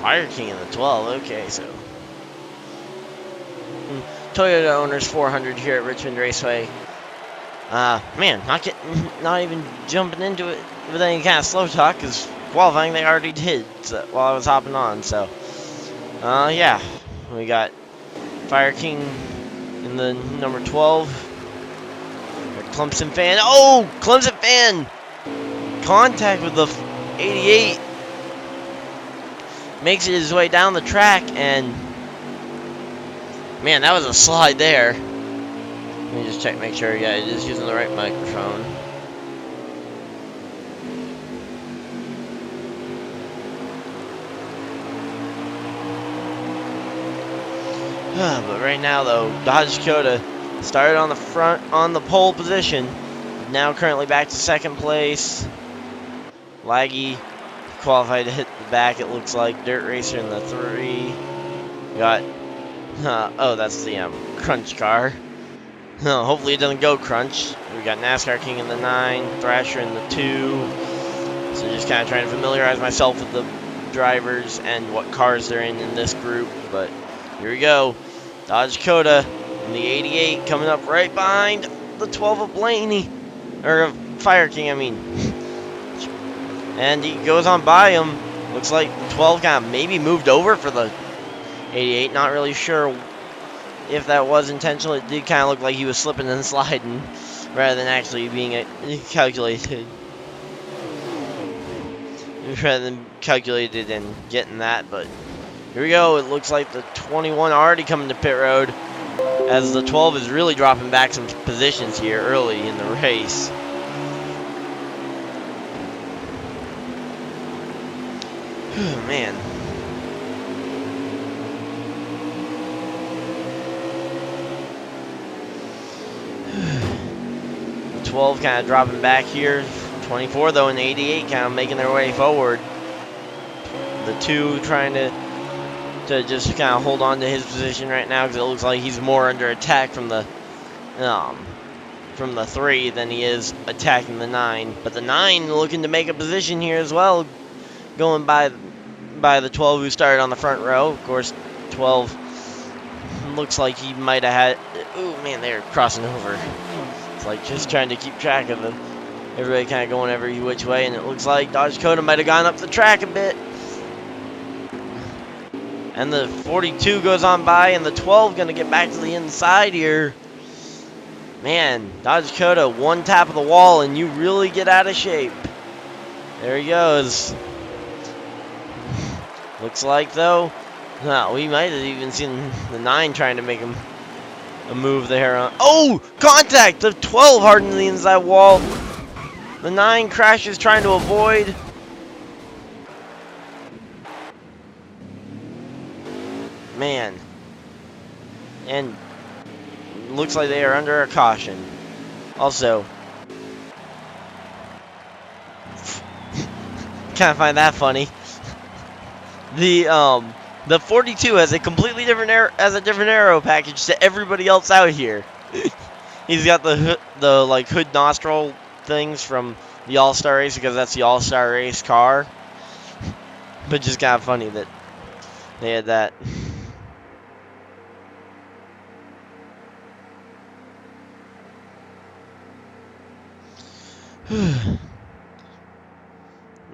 Fire King in the 12. Okay, so Toyota Owners 400 here at Richmond Raceway. Man, not even jumping into it with any kind of slow talk, because qualifying they already did while I was hopping on. So, yeah, we got Fire King in the number 12. Clemson fan. Oh, Clemson fan! Contact with the 88. Makes it his way down the track, and man, that was a slide there. Let me just check, make sure, yeah, it is using the right microphone. But right now, though, Dodge Dakota started on the front, on the pole position. Now currently back to second place. Laggy qualified to hit the back, it looks like. Dirt Racer in the 3. We got, oh, that's the Crunch car. Hopefully it doesn't go Crunch. We got NASCAR King in the 9, Thrasher in the 2. So just kind of trying to familiarize myself with the drivers and what cars they're in this group. But here we go. Dodge Dakota in the 88 coming up right behind the 12 of Blaney. Or of Fire King, I mean. And he goes on by him. Looks like the 12 kind of maybe moved over for the 88. Not really sure if that was intentional. It did kind of look like he was slipping and sliding rather than actually being calculated. Rather than calculated and getting that. But here we go. It looks like the 21 already coming to pit road, as the 12 is really dropping back some positions here early in the race. Man. The 12 kind of dropping back here. 24 though in the 88 kind of making their way forward. The 2 trying to just kind of hold on to his position right now, because it looks like he's more under attack from the 3 than he is attacking the 9. But the 9 looking to make a position here as well, going by the 12 who started on the front row. Of course, 12 looks like he might have had. Oh man, they're crossing over. It's like just trying to keep track of them. Everybody kind of going every which way, and it looks like Dodge Dakota might have gone up the track a bit. And the 42 goes on by, and the 12 going to get back to the inside here. Man, Dodge Dakota, one tap of the wall, and you really get out of shape. There he goes. Looks like, though, we might have even seen the 9 trying to make him a move there. Oh, contact! The 12 hardened the inside wall. The 9 crashes trying to avoid. Man. And looks like they are under a caution. Also, kind of find that funny. The 42 has a completely different aero package to everybody else out here. He's got the like hood nostril things from the All-Star race, because that's the All-Star race car. But just kind of funny that they had that.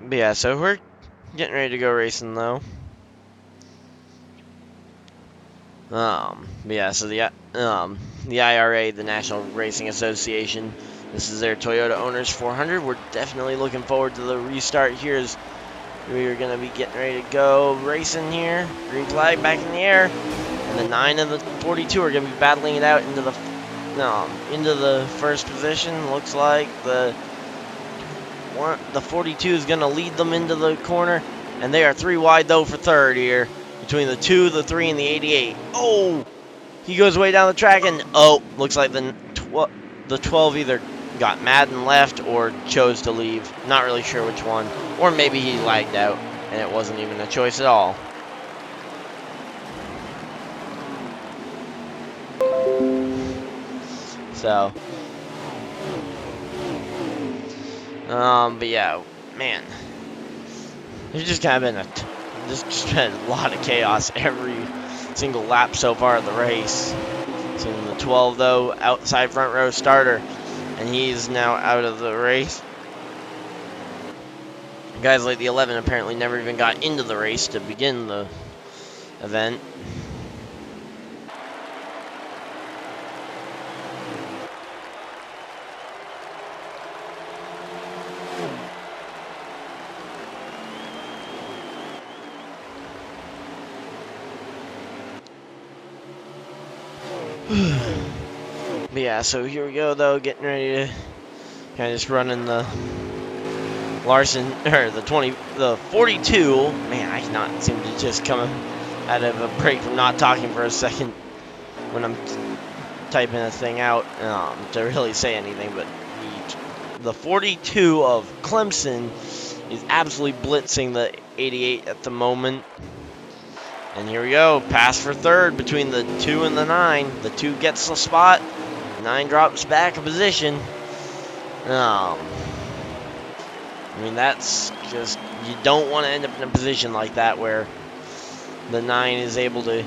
But yeah, so we're getting ready to go racing though. But yeah, so the IRA, the National Racing Association, this is their Toyota Owners 400. We're definitely looking forward to the restart here, as we are going to be getting ready to go racing here. Green flag back in the air, and the 9 and the 42 are going to be battling it out into the first position. Looks like the 42 is going to lead them into the corner, and they are 3 wide though for third here, between the 2, the 3, and the 88. Oh, he goes way down the track, and oh, looks like the 12 either got mad and left or chose to leave. Not really sure which one, or maybe he lagged out and it wasn't even a choice at all. So, but yeah, man, there's just kind of been a just been a lot of chaos every single lap so far of the race. So in the 12, though, outside front row starter, and he's now out of the race. Guys like the 11 apparently never even got into the race to begin the event. But yeah, so here we go, though, getting ready to kind of just running the Larson, or the 42. Man, I cannot seem to just come out of a break from not talking for a second when I'm typing a thing out to really say anything. But the 42 of Clemson is absolutely blitzing the 88 at the moment. And here we go, pass for third between the 2 and the 9. The 2 gets the spot, 9 drops back a position. I mean, that's just, you don't want to end up in a position like that where the 9 is able to,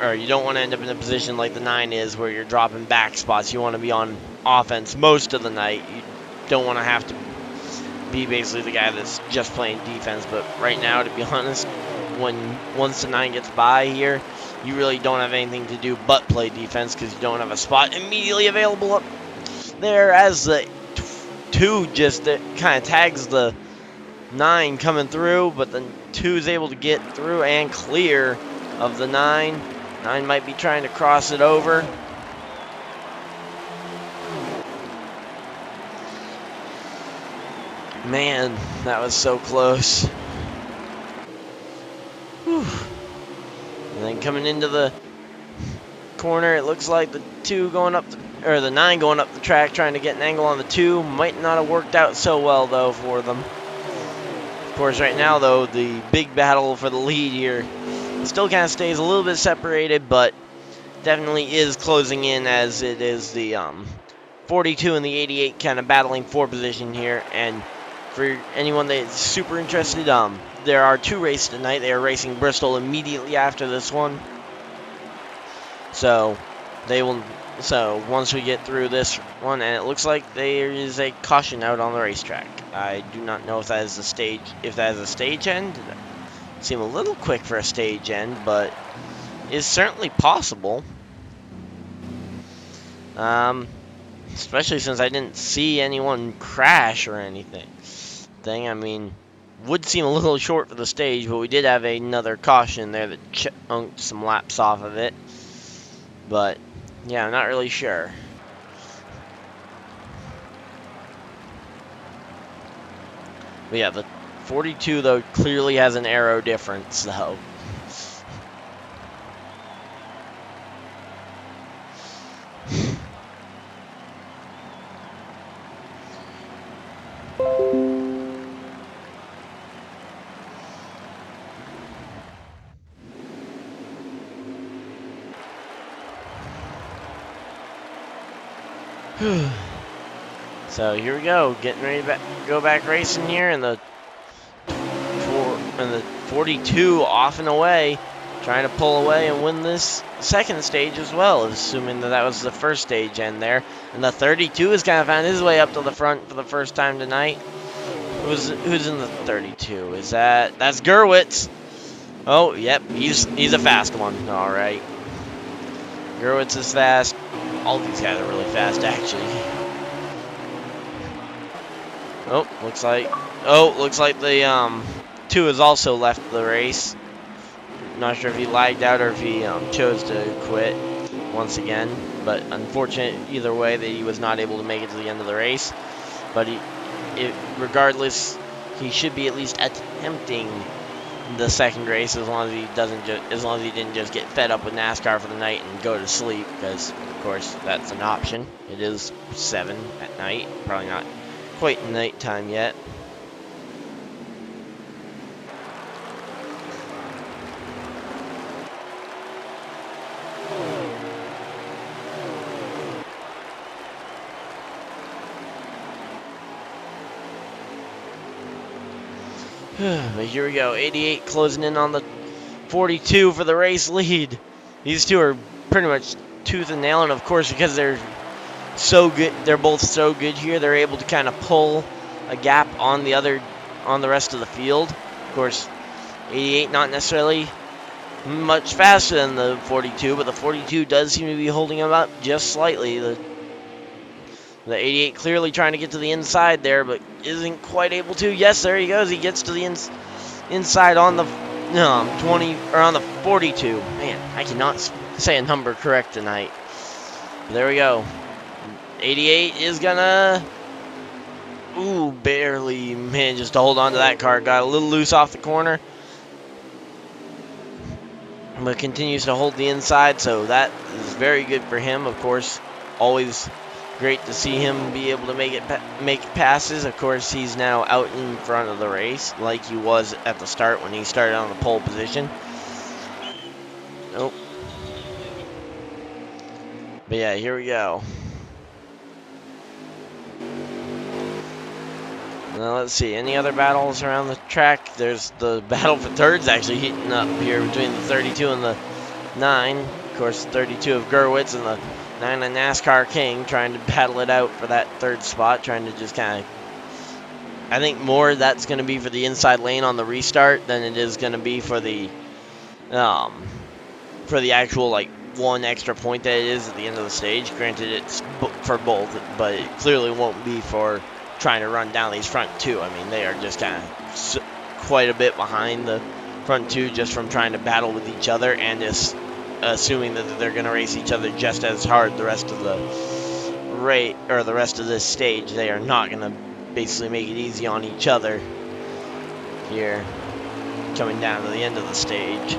or you don't want to end up in a position like the 9 is where you're dropping back spots. You want to be on offense most of the night. You don't want to have to be basically the guy that's just playing defense. But right now, to be honest, once the 9 gets by here, you really don't have anything to do but play defense because you don't have a spot immediately available up there, as the 2 just kind of tags the 9 coming through, but the 2 is able to get through and clear of the 9. 9 might be trying to cross it over. Man, that was so close. Whew. And then coming into the corner, it looks like the 2 going up, or the 9 going up the track, trying to get an angle on the 2. Might not have worked out so well, though, for them. Of course, right now, though, the big battle for the lead here still kind of stays a little bit separated, but definitely is closing in, as it is the 42 and the 88 kind of battling for position here. And for anyone that's super interested, there are 2 races tonight. They are racing Bristol immediately after this one. So they will. So once we get through this one, and it looks like there is a caution out on the racetrack. I do not know if that is a stage. If that is a stage end, it seems a little quick for a stage end, but it's certainly possible. Especially since I didn't see anyone crash or anything. I mean, would seem a little short for the stage, but we did have another caution there that chunked some laps off of it. But yeah, I'm not really sure. But yeah, the 42 though clearly has an aero difference though. So here we go, getting ready to go back racing here, and the 42 off and away, trying to pull away and win this second stage as well, assuming that was the first stage end there. And the 32 has kind of found his way up to the front for the first time tonight. Who's in the 32? That's Gerwitz? Oh, yep, he's a fast one. All right, Gerwitz is fast. All these guys are really fast, actually. Oh, looks like the 2 has also left the race. Not sure if he lagged out or if he chose to quit once again. But unfortunate either way that he was not able to make it to the end of the race. But regardless, he should be at least attempting the second race, as long as he didn't just get fed up with NASCAR for the night and go to sleep, because of course that's an option. It is 7 at night, probably not quite nighttime yet. But here we go. 88 closing in on the 42 for the race lead. These two are pretty much tooth and nail, and of course, because they're so good, they're both so good here, they're able to kind of pull a gap on the rest of the field. Of course, 88 not necessarily much faster than the 42, but the 42 does seem to be holding him up just slightly. The 88 clearly trying to get to the inside there, but isn't quite able to. Yes, there he goes. He gets to the inside on the 20 or on the 42. Man, I cannot say a number correct tonight. There we go. 88 is gonna, barely manages to hold on to that car. Got a little loose off the corner, but continues to hold the inside, so that is very good for him. Of course, always great to see him be able to make passes. Of course, he's now out in front of the race like he was at the start when he started on the pole position. Nope. But yeah, here we go. Now let's see, any other battles around the track? There's the battle for thirds actually heating up here between the 32 and the 9. Of course, 32 of Gerwitz and the 9 of NASCAR King trying to battle it out for that third spot, trying to just kind of, I think more that's going to be for the inside lane on the restart than it is going to be for the actual, like, one extra point that it is at the end of the stage. Granted, it's for both, but it clearly won't be for trying to run down these front two. I mean, they are just kind of quite a bit behind the front two just from trying to battle with each other and just assuming that they're going to race each other just as hard the rest of the rest of this stage. They are not going to basically make it easy on each other here coming down to the end of the stage.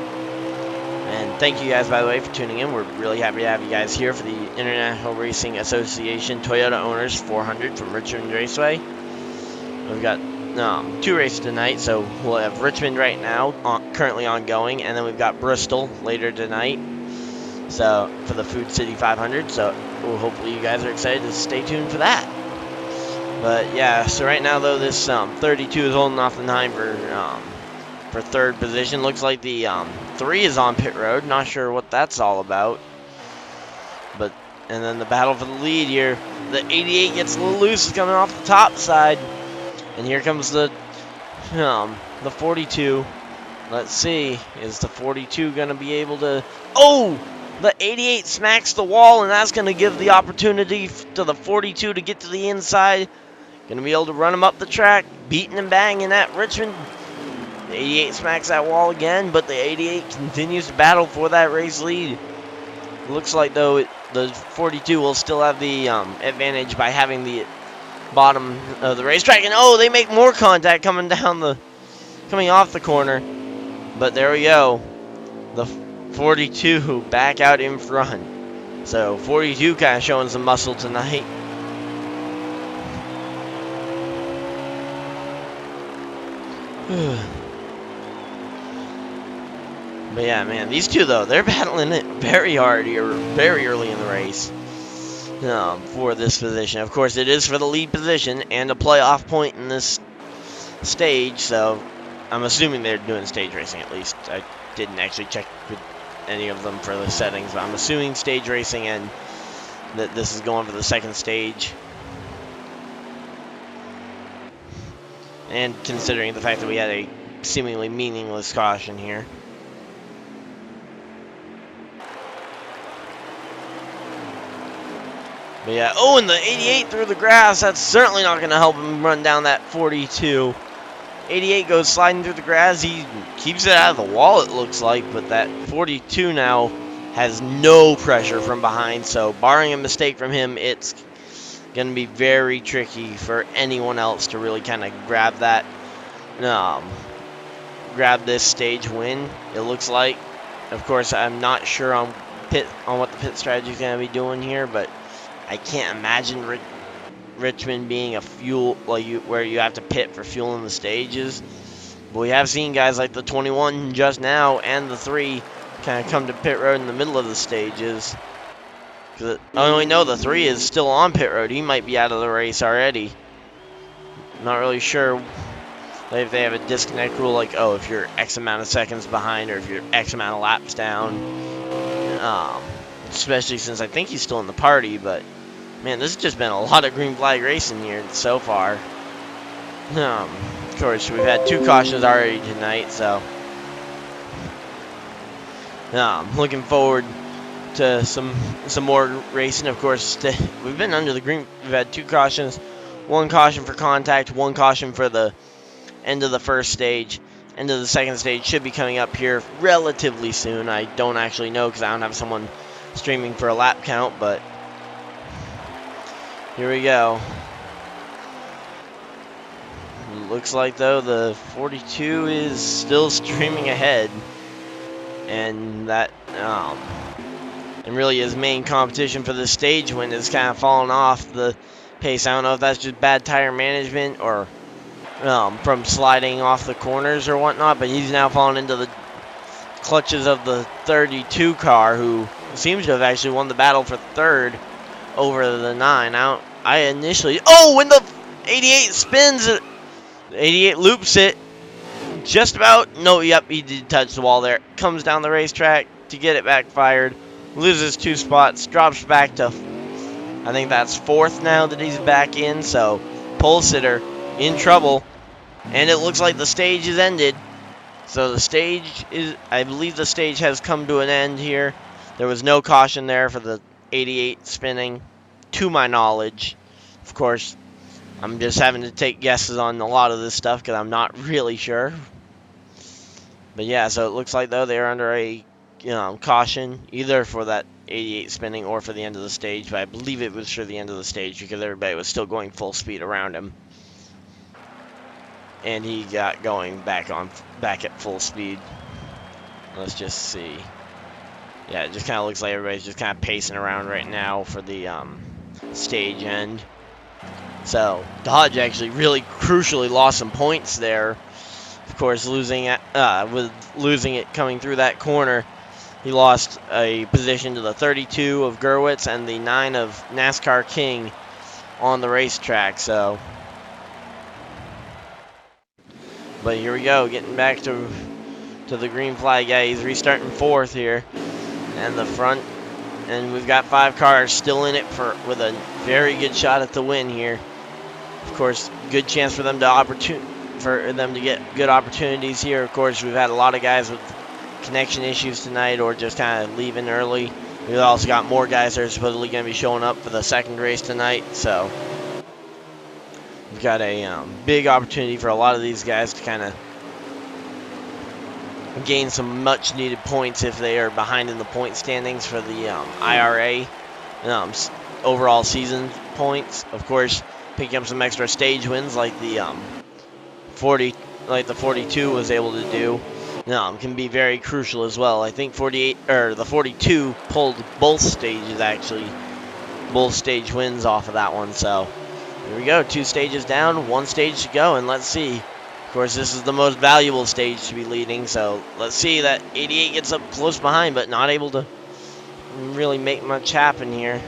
And thank you guys, by the way, for tuning in. We're really happy to have you guys here for the International Racing Association Toyota Owners 400 from Richmond Raceway. We've got 2 races tonight, so we'll have Richmond right now, currently ongoing, and then we've got Bristol later tonight. So for the Food City 500. So hopefully you guys are excited to stay tuned for that. But yeah, so right now though, this 32 is holding off the 9 for third position. Looks like the 3 is on pit road. Not sure what that's all about. But and then the battle for the lead here. The 88 gets a little loose, coming off the top side, and here comes the 42. Let's see, is the 42 gonna be able to? Oh, the 88 smacks the wall, and that's gonna give the opportunity to the 42 to get to the inside. Gonna be able to run him up the track, beating and banging at Richmond. The 88 smacks that wall again, but the 88 continues to battle for that race lead. Looks like, though, the 42 will still have the advantage by having the bottom of the racetrack. And, oh, they make more contact coming off the corner. But there we go. The 42 back out in front. So, 42 kind of showing some muscle tonight. But yeah, man, these two, though, they're battling it very hard here, very early in the race for this position. Of course, it is for the lead position and a playoff point in this stage, so I'm assuming they're doing stage racing at least. I didn't actually check with any of them for the settings, but I'm assuming stage racing and that this is going for the second stage. And considering the fact that we had a seemingly meaningless caution here. But yeah, oh, and the 88 through the grass. That's certainly not going to help him run down that 42. 88 goes sliding through the grass. He keeps it out of the wall, it looks like. But that 42 now has no pressure from behind. So barring a mistake from him, it's going to be very tricky for anyone else to really kind of grab that, grab this stage win, it looks like. Of course, I'm not sure on what the pit strategy is going to be doing here, but I can't imagine Richmond being a fuel, where you have to pit for fuel in the stages. But we have seen guys like the 21 just now and the 3 kind of come to pit road in the middle of the stages. Because I only know the 3 is still on pit road. He might be out of the race already. Not really sure If they have a disconnect rule, like, oh, if you're X amount of seconds behind or if you're X amount of laps down. Especially since I think he's still in the party, but man, this has just been a lot of green flag racing here so far. Of course, we've had 2 cautions already tonight, so I'm looking forward to some more racing. Of course, we've been under the green. We've had 2 cautions, 1 caution for contact, 1 caution for the end of the first stage. End of the second stage should be coming up here relatively soon. I don't actually know because I don't have someone streaming for a lap count, but here we go. Looks like, though, the 42 is still streaming ahead, and that and really his main competition for the stage win is kind of falling off the pace. I don't know if that's just bad tire management or from sliding off the corners or whatnot, but he's now fallen into the clutches of the 32 car, who seems to have actually won the battle for 3rd over the 9. I initially, when the 88 spins, 88 loops it, just about, no, yep, he did touch the wall there, comes down the racetrack to get it backfired, loses 2 spots, drops back to, I think that's 4th now that he's back in, so pole sitter in trouble, and it looks like the stage is ended. So the stage is, I believe the stage has come to an end here. There was no caution there for the 88 spinning, to my knowledge. Of course, I'm just having to take guesses on a lot of this stuff because I'm not really sure. But yeah, so it looks like, though, they're under a caution, either for that 88 spinning or for the end of the stage. But I believe it was for the end of the stage because everybody was still going full speed around him. And he got going back at full speed. Let's just see. Yeah, it just kind of looks like everybody's just kind of pacing around right now for the stage end. So Dodge actually really crucially lost some points there. Of course, losing it coming through that corner, he lost a position to the 32 of Gerwitz and the 9 of NASCAR King on the racetrack. So. But here we go, getting back to the green flag. Yeah, he's restarting 4th here, and the front, and we've got 5 cars still in it with a very good shot at the win here. Of course, good chance for them to get good opportunities here. Of course, we've had a lot of guys with connection issues tonight or just kind of leaving early. We've also got more guys that are supposedly going to be showing up for the 2nd race tonight, so. We've got a big opportunity for a lot of these guys to kind of gain some much-needed points if they are behind in the point standings for the IRA overall season points. Of course, picking up some extra stage wins like the 42 was able to do, can be very crucial as well. I think the 42 pulled both stage wins off of that one, so. Here we go, 2 stages down, 1 stage to go, and let's see. Of course, this is the most valuable stage to be leading, so let's see. That 88 gets up close behind, but not able to really make much happen here.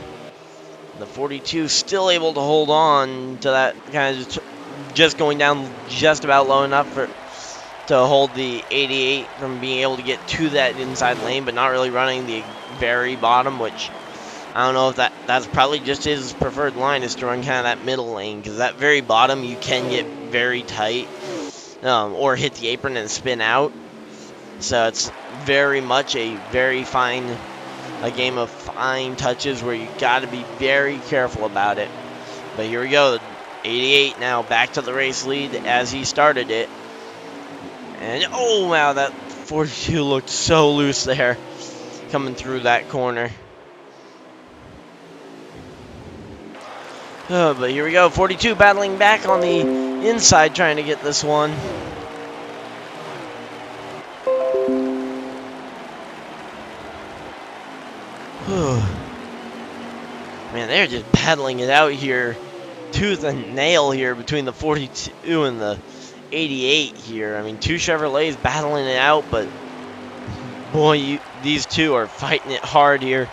The 42 still able to hold on to that, kind of just going down just about low enough to hold the 88 from being able to get to that inside lane, but not really running the very bottom, which I don't know if that's probably just his preferred line, is to run kind of that middle lane, because that very bottom you can get very tight or hit the apron and spin out. So it's very much a game of fine touches where you got to be very careful about it. But here we go, 88 now back to the race lead as he started it. And oh wow, that 42 looked so loose there coming through that corner. Oh, but here we go, 42 battling back on the inside, trying to get this one. Man, they're just battling it out here, tooth and nail here between the 42 and the 88 here. I mean, 2 Chevrolets battling it out, but boy, these 2 are fighting it hard here.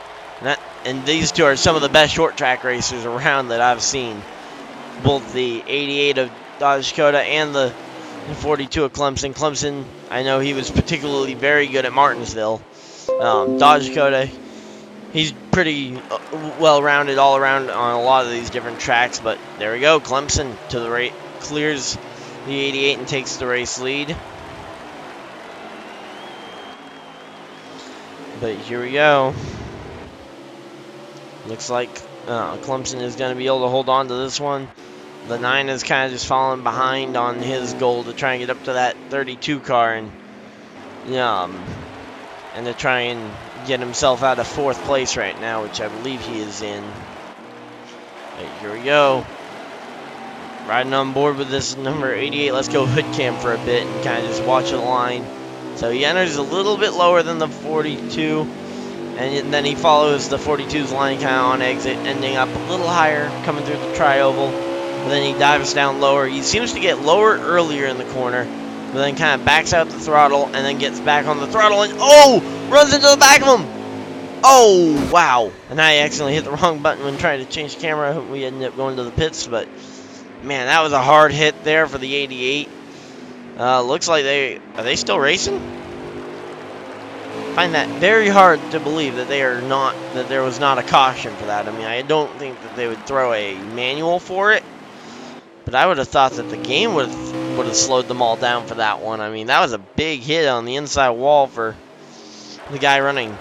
And these 2 are some of the best short track racers around that I've seen. Both the 88 of Dodge Dakota and the And 42 at Clemson. Clemson, I know he was particularly very good at Martinsville. Dodge Dakota, he's pretty well-rounded all around on a lot of these different tracks. But there we go. Clemson to the right, clears the 88 and takes the race lead. But here we go. Looks like Clemson is going to be able to hold on to this one. The 9 is kind of just falling behind on his goal to try and get up to that 32 car and to try and get himself out of 4th place right now, which I believe he is in. But here we go. Riding on board with this number 88. Let's go hood cam for a bit and kind of just watch the line. So he enters a little bit lower than the 42, and then he follows the 42's line kind of on exit, ending up a little higher, coming through the tri-oval. But then he dives down lower. He seems to get lower earlier in the corner, but then kind of backs out the throttle and then gets back on the throttle and, runs into the back of him. Oh, wow. And I accidentally hit the wrong button when trying to change the camera. I hope we ended up going to the pits, but man, that was a hard hit there for the 88. Looks like are they still racing? I find that very hard to believe that that there was not a caution for that. I mean, I don't think that they would throw a manual for it, but I would have thought that the game would have slowed them all down for that one. I mean, that was a big hit on the inside wall for the guy running,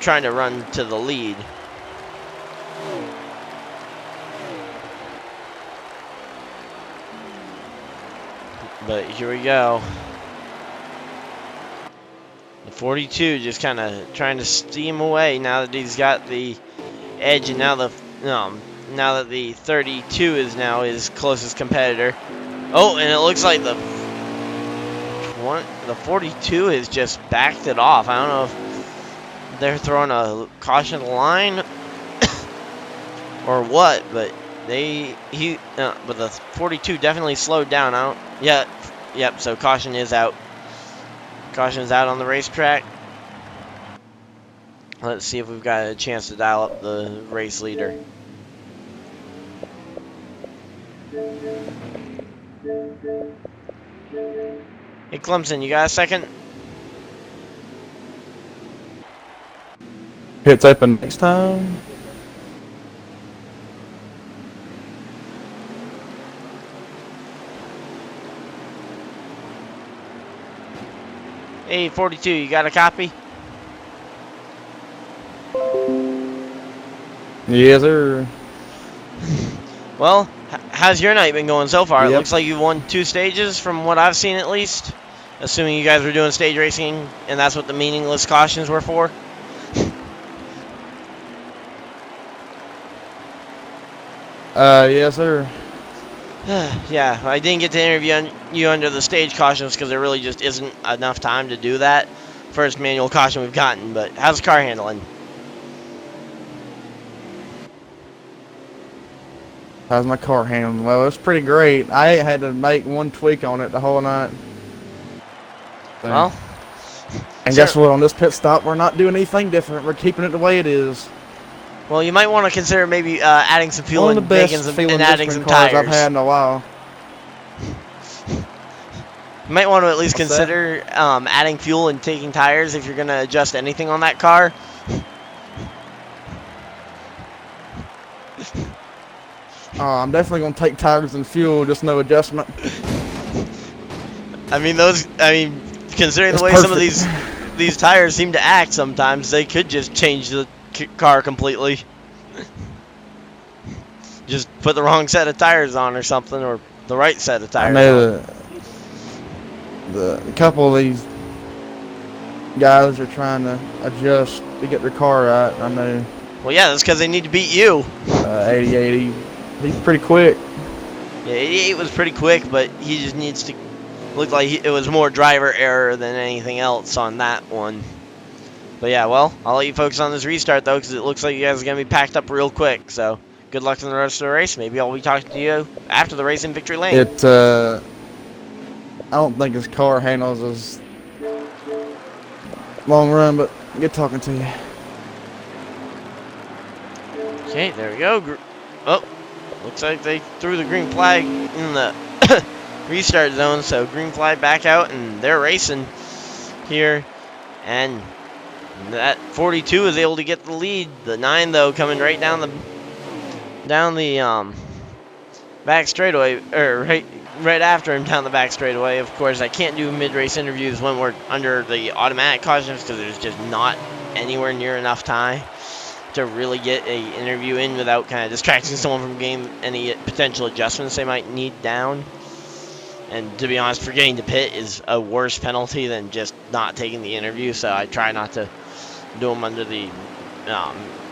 trying to run to the lead. But here we go. The 42 just kind of trying to steam away now that he's got the edge, and now that the 32 is now his closest competitor. Oh, and it looks like the 42 has just backed it off. I don't know if they're throwing a caution to the line or what, but but the 42 definitely slowed down. Yep. So caution is out. Caution is out on the racetrack. Let's see if we've got a chance to dial up the race leader. Hey Clemson, you got a second? Pits open next time. Hey 42, you got a copy? Yes, sir. Well, how's your night been going so far? Yep. It looks like you've won 2 stages from what I've seen at least. Assuming you guys were doing stage racing and that's what the meaningless cautions were for. Yes, sir. Yeah, I didn't get to interview you under the stage cautions because there really just isn't enough time to do that. First manual caution we've gotten, but how's the car handling? How's my car handling? Well, it's pretty great. I had to make one tweak on it the whole night. So. Well, and guess what? On this pit stop, we're not doing anything different. We're keeping it the way it is. well, you might want to consider maybe adding some fuel One of and the best adding some cars tires. I've had in a while. You might want to at least What's consider adding fuel and taking tires if you're going to adjust anything on that car. I'm definitely gonna take tires and fuel, just no adjustment. I mean, considering It's the way perfect. some of these tires seem to act sometimes, they could just change the car completely. Just put the wrong set of tires on or something, or the right set of tires I know a couple of these guys are trying to adjust to get their car right. I know. Well, yeah, that's because they need to beat you. 88, he's pretty quick. Yeah, 88 was pretty quick, but he just needs to look like it was more driver error than anything else on that one. But yeah, well, I'll let you focus on this restart, though, because it looks like you guys are going to be packed up real quick. So good luck in the rest of the race. Maybe I'll be talking to you after the race in Victory Lane. I don't think his car handles as long run, but good talking to you. Okay, there we go. Oh, looks like they threw the green flag in the restart zone. So green flag back out, and they're racing here. And that 42 is able to get the lead. The 9 though coming right down the back straightaway, or right after him down the back straightaway. Of course, I can't do mid-race interviews when we're under the automatic cautions because there's just not anywhere near enough time to really get a interview in without kind of distracting someone from getting any potential adjustments they might need down. And to be honest, forgetting to pit is a worse penalty than just not taking the interview, so I try not to do them under the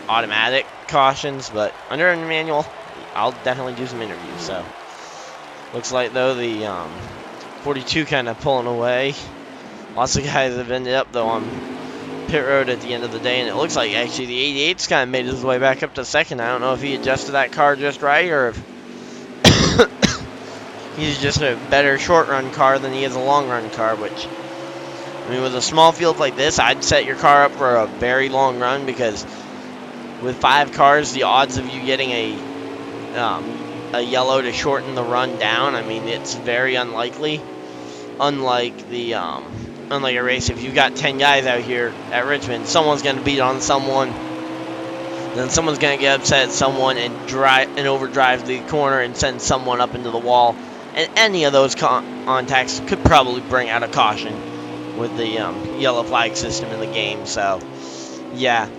automatic cautions, but under a manual, I'll definitely do some interviews. So looks like though the 42 kind of pulling away. Lots of guys have ended up though on pit road at the end of the day, and it looks like actually the 88's kind of made his way back up to second. I don't know if he adjusted that car just right or if he's just a better short run car than he is a long run car, which, I mean, with a small field like this, I'd set your car up for a very long run because with 5 cars, the odds of you getting a yellow to shorten the run down, I mean, it's very unlikely. Unlike a race, if you've got 10 guys out here at Richmond, someone's going to beat on someone, then someone's going to get upset at someone and overdrive the corner and send someone up into the wall. And any of those contacts could probably bring out a caution with the yellow flag system in the game. So, yeah,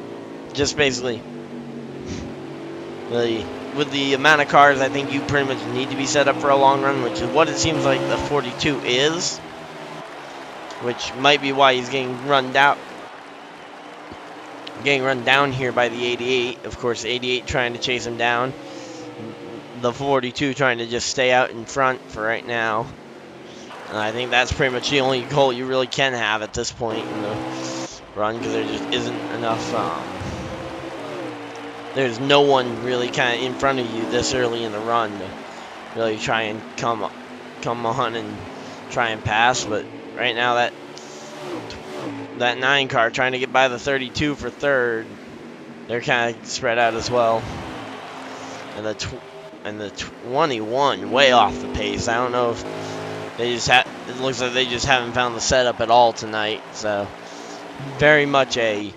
just basically, with the amount of cars, I think you pretty much need to be set up for a long run, which is what it seems like the 42 is, which might be why he's getting run down here by the 88. Of course, 88 trying to chase him down. The 42 trying to just stay out in front for right now. And I think that's pretty much the only goal you really can have at this point in the run, because there just isn't enough. There's no one really kind of in front of you this early in the run to really try and come on and try and pass. But right now that 9 car trying to get by the 32 for third, they're kind of spread out as well. And the 21 way off the pace. I don't know if they just it looks like they just haven't found the setup at all tonight. So very much a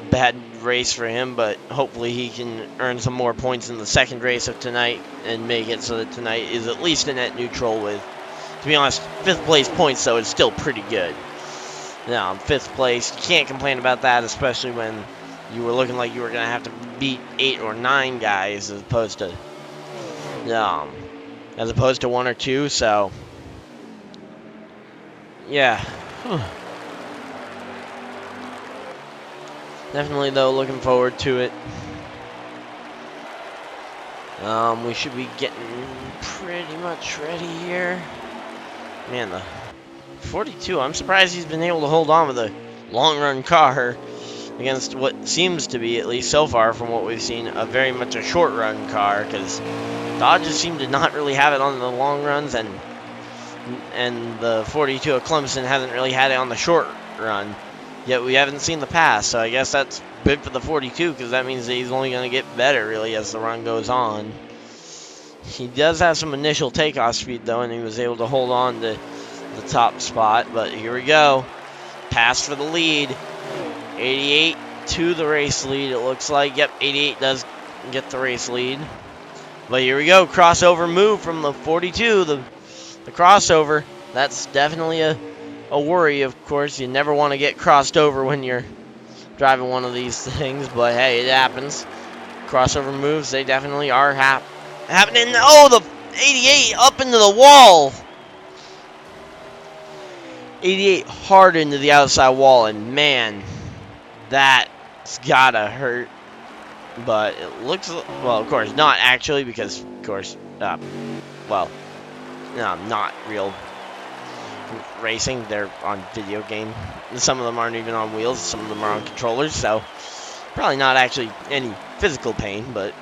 bad race for him, but hopefully he can earn some more points in the second race of tonight and make it so that tonight is at least a net neutral with, to be honest, 5th place points though is still pretty good. 5th place, you can't complain about that, especially when you were looking like you were going to have to beat 8 or 9 guys as opposed to 1 or 2, so yeah. Definitely though, looking forward to it. We should be getting pretty much ready here. Man, the 42, I'm surprised he's been able to hold on with a long run car against what seems to be, at least so far from what we've seen, a very much a short run car, because Dodges seem to not really have it on the long runs, and the 42 of Clemson hasn't really had it on the short run, yet we haven't seen the pass. So I guess that's good for the 42, because that means that he's only going to get better really as the run goes on. He does have some initial takeoff speed though, and he was able to hold on to the top spot. But here we go, pass for the lead. 88 to the race lead, it looks like. Yep, 88 does get the race lead. But here we go, crossover move from the 42, the crossover. That's definitely a worry, of course. You never want to get crossed over when you're driving one of these things, but hey, it happens. Crossover moves, they definitely are happening. Oh, the 88 up into the wall. 88 hard into the outside wall, and man, that's gotta hurt. But it looks, well, of course, not actually, because, of course, not real racing. They're on video game. Some of them aren't even on wheels. Some of them are on controllers, so probably not actually any physical pain, but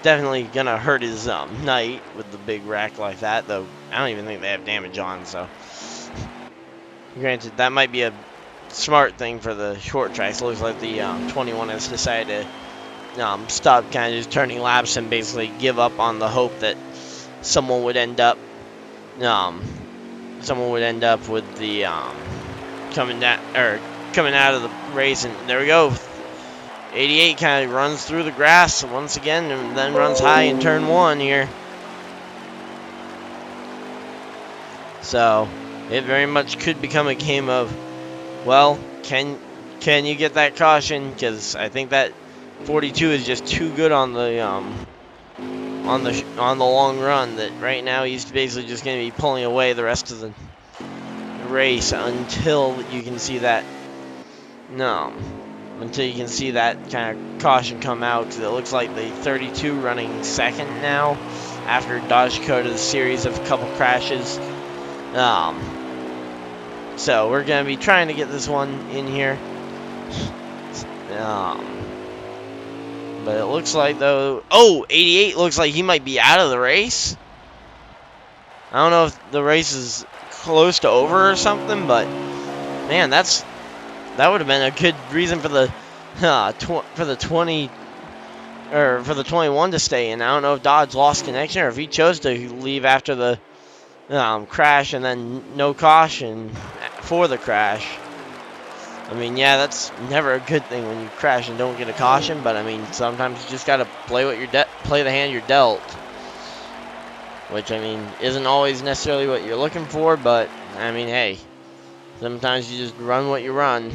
definitely gonna hurt his night with the big rack like that, though I don't even think they have damage on, so granted, that might be a smart thing for the short tracks. Looks like the 21 has decided to stop kind of just turning laps and basically give up on the hope that someone would end up with the coming out of the race. And there we go. 88 kind of runs through the grass once again, and then runs high in turn 1 here. So it very much could become a game of, well, can you get that caution? Because I think that 42 is just too good on the long run, that right now he's basically just going to be pulling away the rest of the race until you can see that kind of caution come out. Because it looks like the 32 running second now after Dodge Dakota's series of a couple crashes. So we're going to be trying to get this one in here. But it looks like, though... Oh, 88 looks like he might be out of the race. I don't know if the race is close to over or something, but... Man, that would have been a good reason for the 21 to stay in. I don't know if Dodge lost connection or if he chose to leave after the crash and then no caution for the crash. I mean, yeah, that's never a good thing when you crash and don't get a caution, but I mean, sometimes you just gotta play the hand you're dealt, which I mean isn't always necessarily what you're looking for, but I mean, hey, sometimes you just run what you run.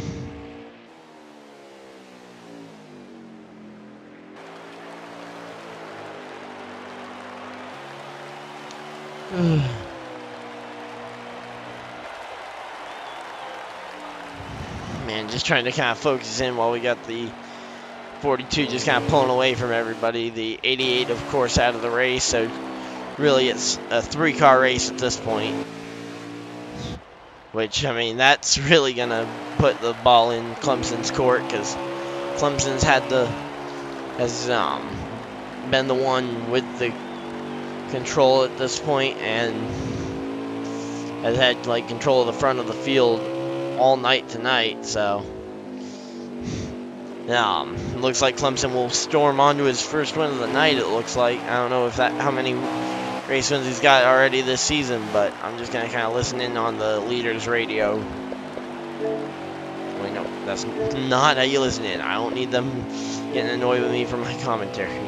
Man, just trying to kind of focus in while we got the 42 just kind of pulling away from everybody. The 88, of course, out of the race. So really it's a 3-car race at this point. Which, I mean, that's really going to put the ball in Clemson's court, because Clemson's has been the one with the control at this point and has had like control of the front of the field all night tonight. So looks like Clemson will storm onto his first win of the night. It looks like, I don't know how many race wins he's got already this season, but I'm just gonna kind of listen in on the leaders radio. Wait, no, that's not how you listen in. I don't need them getting annoyed with me for my commentary.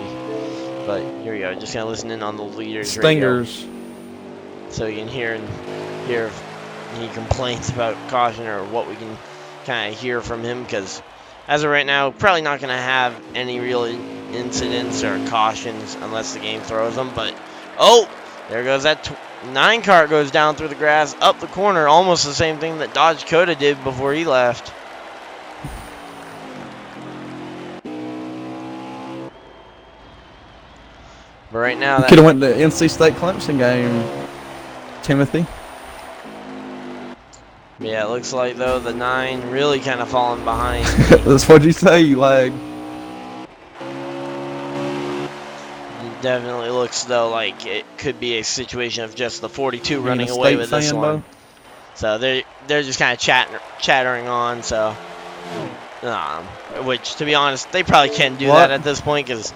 But here we go, just gonna listen in on the leaders radio, so you can hear if he complains about caution or what we can kind of hear from him, because as of right now, probably not going to have any real incidents or cautions unless the game throws them. But, oh, there goes that 9 car, goes down through the grass, up the corner, almost the same thing that Dodge Dakota did before he left. But right now, you could have went to the NC State Clemson game, Timothy. Yeah, it looks like, though, the 9 really kind of falling behind. That's what you say, you lag. It definitely looks, though, like it could be a situation of just the 42 running away with this one. So they're just kind of chattering on, so... which, to be honest, they probably can do that at this point, because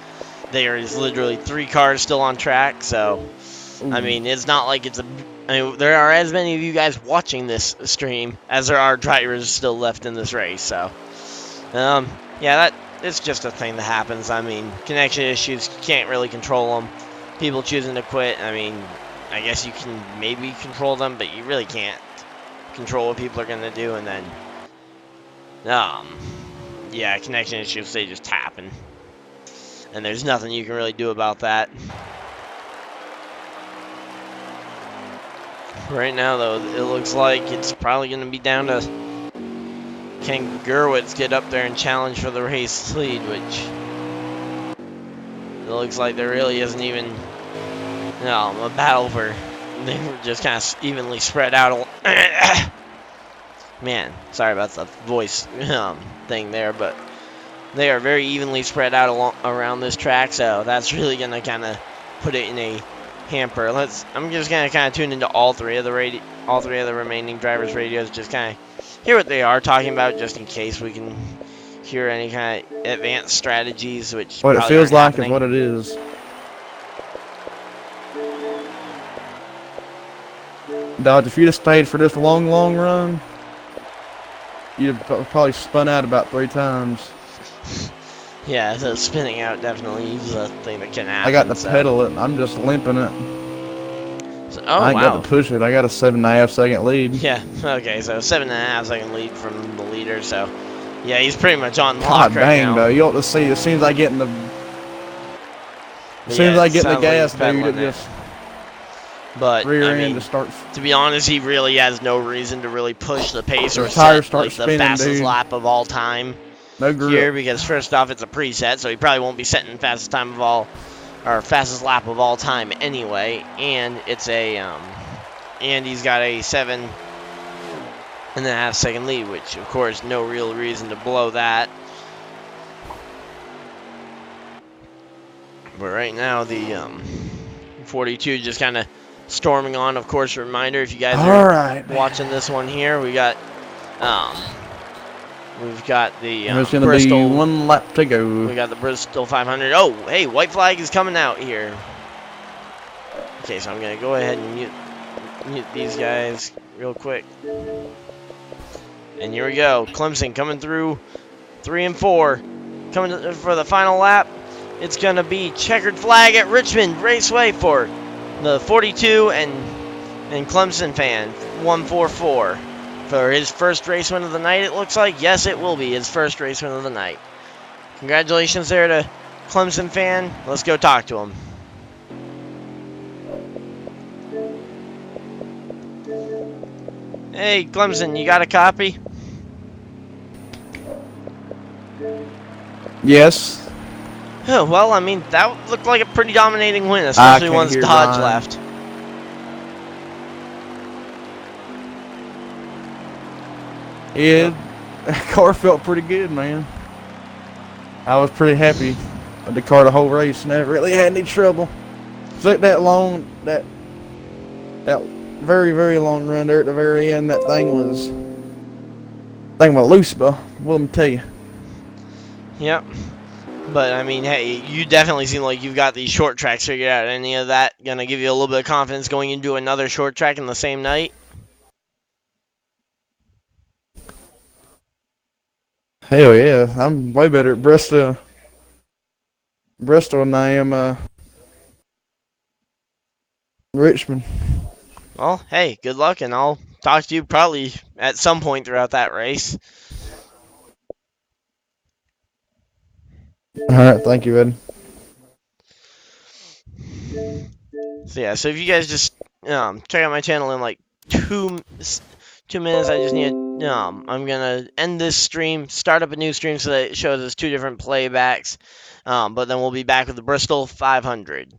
there is literally 3 cars still on track, so... I mean, it's not like it's a... I mean, there are as many of you guys watching this stream as there are drivers still left in this race, so... yeah, it's just a thing that happens. I mean, connection issues, you can't really control them. People choosing to quit, I mean, I guess you can maybe control them, but you really can't control what people are going to do, and then... yeah, connection issues, they just happen. And there's nothing you can really do about that. Right now, though, it looks like it's probably going to be down to can Gerwitz get up there and challenge for the race lead, which it looks like there really isn't even a battle for. They were just kind of evenly spread out. Man, sorry about the voice thing there, but they are very evenly spread out around this track, so that's really going to kind of put it in a hamper. I'm just gonna kind of tune into all three of the remaining drivers' radios, just kind of hear what they are talking about, just in case we can hear any kind of advanced strategies, which what it feels like is what it is. Dodge, if you'd have stayed for this long run, you'd have probably spun out about 3 times. Yeah, so spinning out definitely is a thing that can happen. I got to so. pedal it. I'm just limping it. So, I ain't got to push it. I got a 7.5 second lead. Yeah, okay, so 7.5 second lead from the leader, so yeah, he's pretty much on lock God right dang, now. though. You ought to see as soon as I get in the gas, dude, it just rear end to start. To be honest, he really has no reason to really push the pace or tires set start like the spinning, fastest dude. lap of all time No grip. here, because first off, it's a preset, so he probably won't be setting fastest time of all, or fastest lap of all time anyway, and it's a and he's got a 7.5 second lead, which of course no real reason to blow that. But right now the 42 just kind of storming on. Of course, reminder, if you guys are watching this one here, we've got the There's gonna Bristol. be 1 lap to go. We got the Bristol 500. Oh, hey, white flag is coming out here. Okay, so I'm gonna go ahead and mute these guys real quick. And here we go. Clemson coming through 3 and 4. Coming for the final lap. It's going to be checkered flag at Richmond Raceway for the 42 and Clemson fan, 144. For his first race win of the night, it looks like. Yes, it will be his first race win of the night. Congratulations there to Clemson fan. Let's go talk to him. Hey, Clemson, you got a copy? Yes. Oh, well, I mean, that looked like a pretty dominating win, especially once Dodge left. Yeah, the car felt pretty good, man. I was pretty happy with the car the whole race. Never really had any trouble. Took that long, that very, very long run there at the very end. That thing was loose, but let me tell you. Yep. But, I mean, hey, you definitely seem like you've got these short tracks figured out. Any of that going to give you a little bit of confidence going into another short track in the same night? Hell yeah. I'm way better at Bristol than I am Richmond. Well, hey, good luck, and I'll talk to you probably at some point throughout that race. All right, thank you, Ed. So yeah, so if you guys just check out my channel in like 2 minutes, I just need I'm gonna end this stream, start up a new stream so that it shows us 2 different playbacks, but then we'll be back with the Bristol 500.